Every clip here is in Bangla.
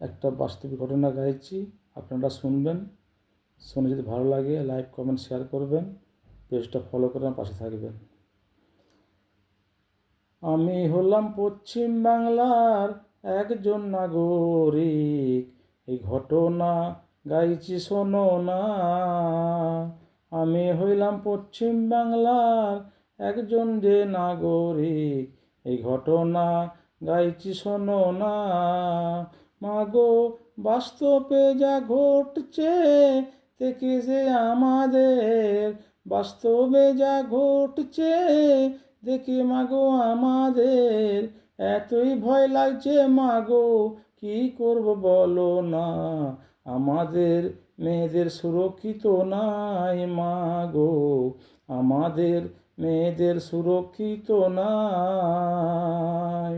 একটা বাস্তবিক ঘটনা গাইছি, আপনারা শুনবেন। শুনে যদি ভালো লাগে লাইক কমেন্ট শেয়ার করবেন, পেজটা ফলো করে আমার পাশে থাকবেন। আমি হলাম পশ্চিম বাংলার একজন নাগরিক, এই ঘটনা গাইছি শোনো না। আমি হইলাম পশ্চিম বাংলার একজন যে নাগরিক, এই ঘটনা গাইছি শোনো না। মাগো বাস্তবে যা ঘটছে দেখে যে আমাদের, বাস্তবে যা ঘটছে দেখে মাগো আমাদের এতই ভয় লাগছে মাগো, কি করব বলো না। আমাদের মেয়েদের সুরক্ষিত নাই মাগো, আমাদের মেয়েদের সুরক্ষিত নাই।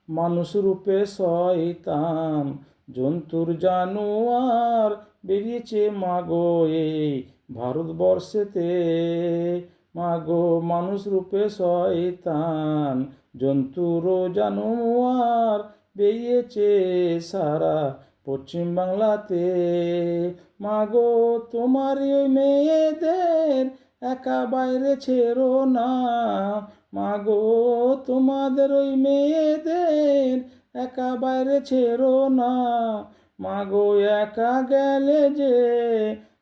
মানুষ রূপে শয়তান, জন্তুর জানোয়ার বেরিয়েছে মাগো এই ভারতবর্ষেতে। মাগো মানুষ রূপে শয়তান, জন্তুর জানোয়ার বেরিয়েছে সারা পশ্চিম বাংলাতে। মাগো তোমার ওই মেয়েদের একা বাইরে ছেড়ো না, মাগো তোমাদের ওই মেয়েদের একা বাইরে ছেড়ো না। মাগো একা গেলে যে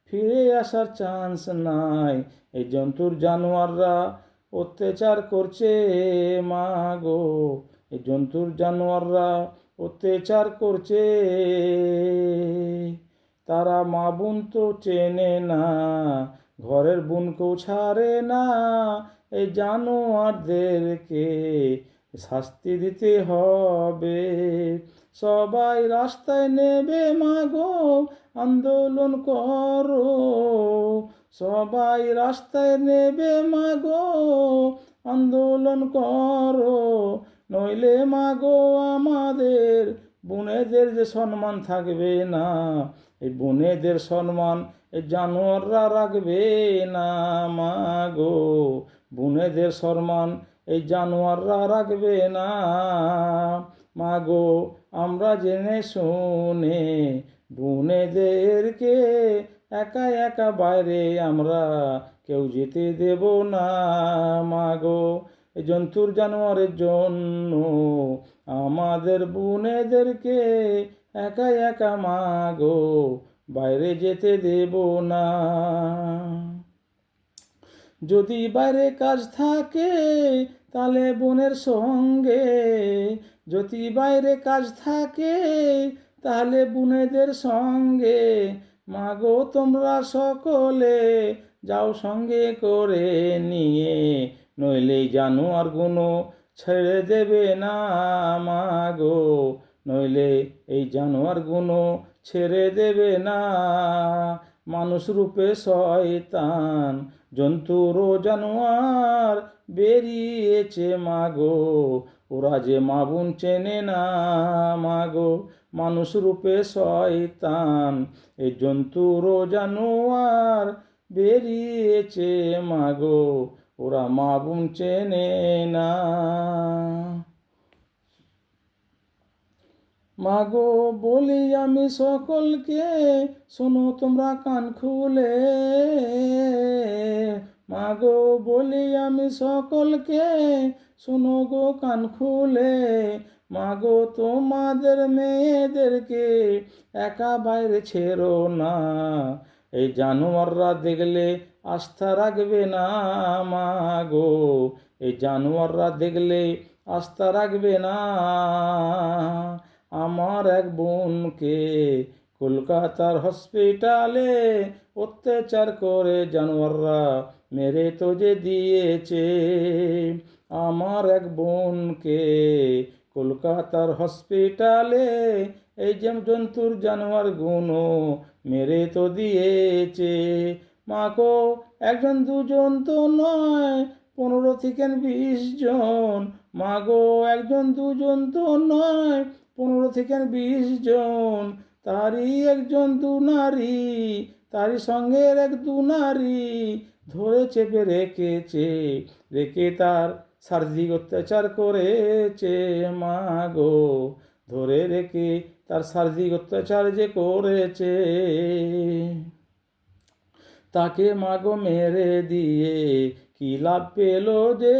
ফিরে আসার চান্স নাই, এই জন্তুর জানোয়াররা অত্যাচার করছে মাগো, এই জন্তুর জানোয়াররা অত্যাচার করছে। তারা মা বোন তো চেনে না, ঘরের বোনকেও ছাড়ে না। এই জানোয়ারদেরকে শাস্তি দিতে হবে। সবাই রাস্তায় নেবে মাগো, আন্দোলন করো। সবাই রাস্তায় নেবে মাগো, আন্দোলন করো। নইলে মাগো আমাদের বোনেদের যে সম্মান থাকবে না, এই বোনেদের সম্মান এই জানোয়াররা রাখবে না মাগো, বোনেদের সম্মান এই জানোয়াররা রাখবে না। মাগো আমরা জেনে শুনে বোনেদেরকে একা একা বাইরে আমরা কেউ যেতে দেব না মাগো। এই জন্তুর জানোয়ারের জন্য আমাদের বোনেদেরকে একা একা মাগো বাইরে যেতে দেব না। যদি বাইরে কাজ থাকে তাহলে বোনের সঙ্গে, যদি বাইরে কাজ থাকে তাহলে বোনেদের সঙ্গে মাগো তোমরা সকলে যাও সঙ্গে করে নিয়ে, নইলে জানোয়ারগুলো ছেড়ে দেবে না মাগো, নইলে এই জানোয়ারগুলো ছেড়ে দেবে না। মানুষ রূপে শয়তান, জন্তুর জানোয়ার বেরিয়েছে মাগো, ওরা যে মা বোন চেনে না মাগো। মানুষ রূপে শয়তান, এই জন্তুর জানোয়ার বেরিয়েছে মাগো, ওরা মা বোন চেনে না। মাগো বলি আমি সকলকে, শোনো তোমরা কান খুলে। মাগো বলি আমি সকলকে, শোনো গো কান খুলে। মাগো তোমাদের মেয়েদেরকে একা বাইরে ছেড়ো না, এই জানোয়াররা দেখলে আস্থা রাখবে না মাগো, এই জানোয়াররা দেখলে আস্থা রাখবে না। আমার এক বোনকে কলকাতার হসপিটালে অত্যাচার করে জানোয়াররা মেরে তো যে দিয়েছে। আমার এক বোনকে কলকাতার হসপিটালে এই যে জন্তুর জানোয়ারগুলো মেরে তো দিয়েছে। মাগো একজন দুজন তো নয়, 15 থেকে 20 জন। মাগো একজন দুজন তো নয়, 15 থেকে 20 জন। তারই একজন দু নারী, তারই সঙ্গের এক দু নারী ধরে চেপে রেখেছে, রেখে তার শারীরিক অত্যাচার করেছে মাগো, ধরে রেখে তার শারীরিক অত্যাচার যে করেছে, তাকে মাগো মেরে দিয়ে কি লাভ পেল যে?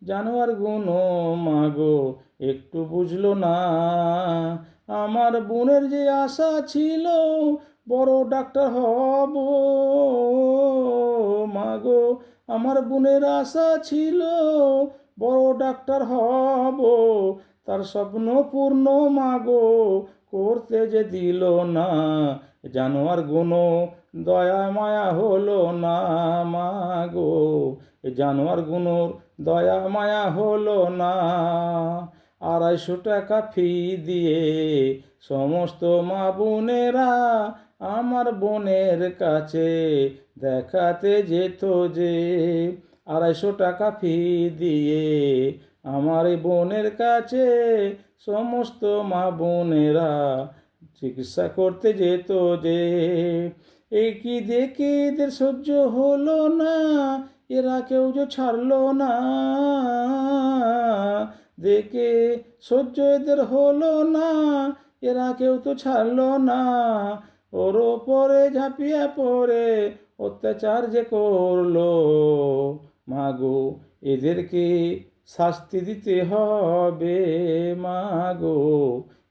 জানোয়ারগুলো মাগো একটু বুঝলো না। আমার বোনের যে আশা ছিল বড় ডাক্তার হব, মাগো আমার বোনের আশা ছিল বড় ডাক্তার হব, তার স্বপ্ন পূর্ণ মাগো করতে যে দিল না। জানোয়ারগুলো দয়া মায়া হলো না মাগো, জানোয়ারগুলোর দয়া মায়া হলো না। 250 টাকা ফি দিয়ে সমস্ত মা বোনেরা আমার বোনের কাছে দেখাতে যেত যে। 250 টাকা ফি দিয়ে আমার এই বোনের কাছে সমস্ত মা বোনেরা চিকিৎসা করতে যেত যে। এই কি দেখে এদের সহ্য হলো না, এরা কেউ যে ছাড়লো না। দেখে সহ্য এদের হলো না, এরা কেউ তো ছাড়লো না। ওর ওপরে ঝাঁপিয়ে পড়ে অত্যাচার যে করলো, মাগো এদেরকে শাস্তি দিতে হবে, মাগো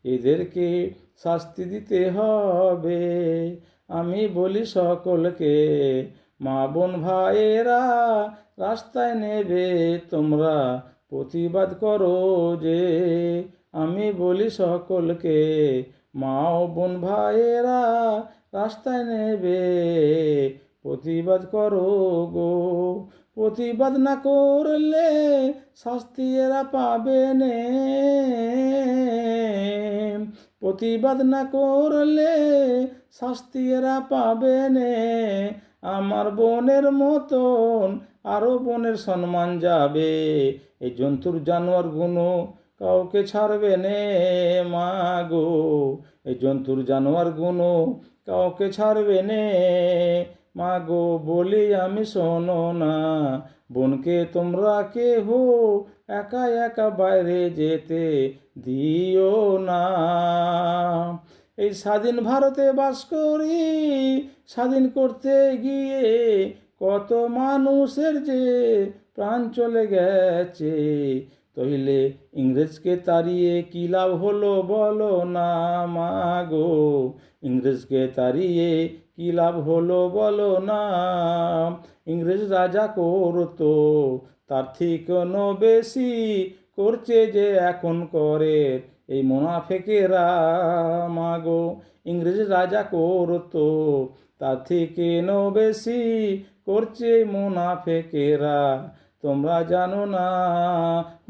এদেরকে শাস্তি দিতে হবে। আমি বলি সকলকে, মা বোন ভাইয়েরা রাস্তায় নেবে তোমরা প্রতিবাদ করো যে। আমি বলি সকলকে, মা ও বোন ভাইয়েরা রাস্তায় নেবে প্রতিবাদ করো গো। প্রতিবাদ না করলে শাস্তি এরা পাবে নে, প্রতিবাদ না করলে শাস্তি এরা পাবে নে। আমার বোনের মতন আরও বোনের সম্মান যাবে। এই জন্তুর জানোয়ারগুলো কাউকে ছাড়বে নে মাগো, এই জন্তুর জানোয়ারগুলো কাউকে ছাড়বে নে মাগো। বলি আমি শোনো না, বোনকে তোমরা কেহ একা একা বাইরে যেতে দিও না। এই স্বাধীন ভারতে বাস করি, স্বাধীন করতে গিয়ে কত মানুষের যে প্রাণ চলে গেছে। তইলে ইংরেজকে তাড়িয়ে কি লাভ হলো বলো না মাগো, ইংরেজকে তাড়িয়ে কি লাভ হলো বলো না। ইংরেজ রাজা করতো তার থেকেও বেশি করছে যে এখন করে এই মুনাফেকেরা মাগো। ইংরেজ রাজা করতো তার থেকেও বেশি করছে মুনাফেকেরা, তোমরা জানো না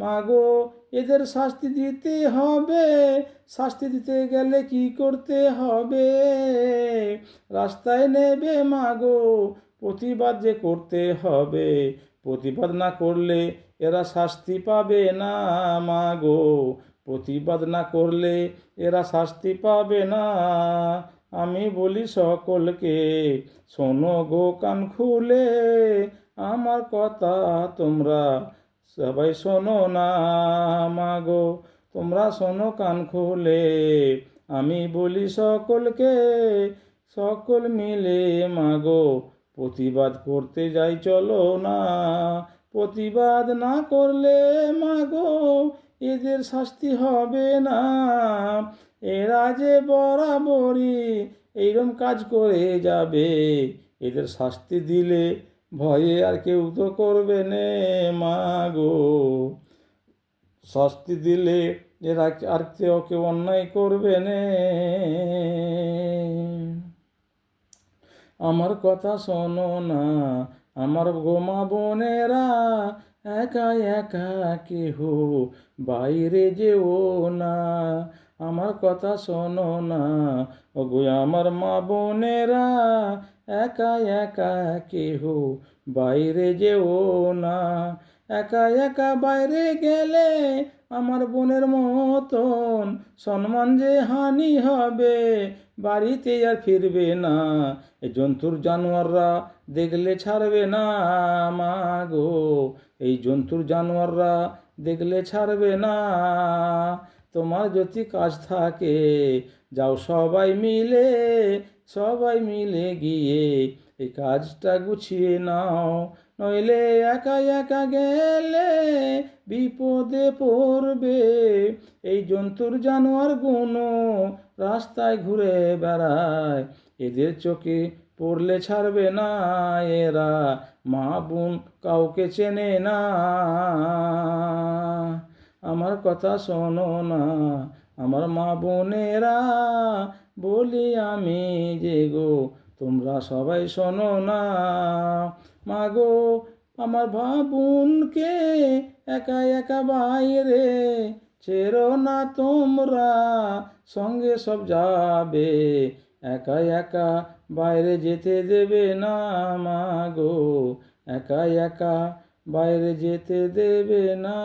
মাগো। এদের শাস্তি দিতে হবে, শাস্তি দিতে গেলে কি করতে হবে? রাস্তায় নেবে মাগো প্রতিবাদ যে করতে হবে। প্রতিবাদ না করলে এরা শাস্তি পাবে না মাগো, প্রতিবাদ না করলে এরা শাস্তি পাবে না। আমি বলি সকলকে, শোনো গো কান খুলে আমার কথা তোমরা সবাই শোনো না মাগো, তোমরা শোনো কান খুলে। আমি বলি সকলকে, সকল মিলে মাগো প্রতিবাদ করতে যাই চলো না। প্রতিবাদ না করলে মাগো এদের শাস্তি হবে না। এরা যে বরাবরই এইরকম কাজ করে যাবে, এদের শাস্তি দিলে ভয়ে আর কেউ তো করবে নে মাগো। শাস্তি দিলে এরা আর কেউ অন্যায় করবে নে। আমার কথা শোনো না আমার গোমা বোনেরা, একা একা কেহ বাইরে যেও না। আমার কথা শোনো না ওগো আমার মা বোনেরা, একা একা কেহ বাইরে যেও না। একা একা বাইরে গেলে আমার বোনের মতন সম্মান যে হানি হবে, বাড়িতে আর ফিরবে না। এই জন্তুর জানোয়াররা দেখলে ছাড়বে না মাগো, এই জন্তুর জানোয়াররা দেখলে ছাড়বে না। তোমার যদি কাজ থাকে যাও সবাই মিলে গিয়ে এই কাজটা গুছিয়ে নাও, নইলে একা একা গেলে বিপদে পড়বে। এই জন্তুর জানোয়ার গুনো রাস্তায় ঘুরে বেড়ায়, এদের চোখে পড়লে ছাড়বে না, এরা মা বোন কাউকে চেনে না। আমার কথা শোনো না আমার মা বোনেরা, বলি আমি যে গো তোমরা সবাই শোনো না। মা গো আমার বোনকে একা একা বাইরে ছেড়ো না তোমরা, সঙ্গে সব যাবে, একা একা বাইরে যেতে দেবে না। মা গো একা একা বাইরে যেতে দেবে না।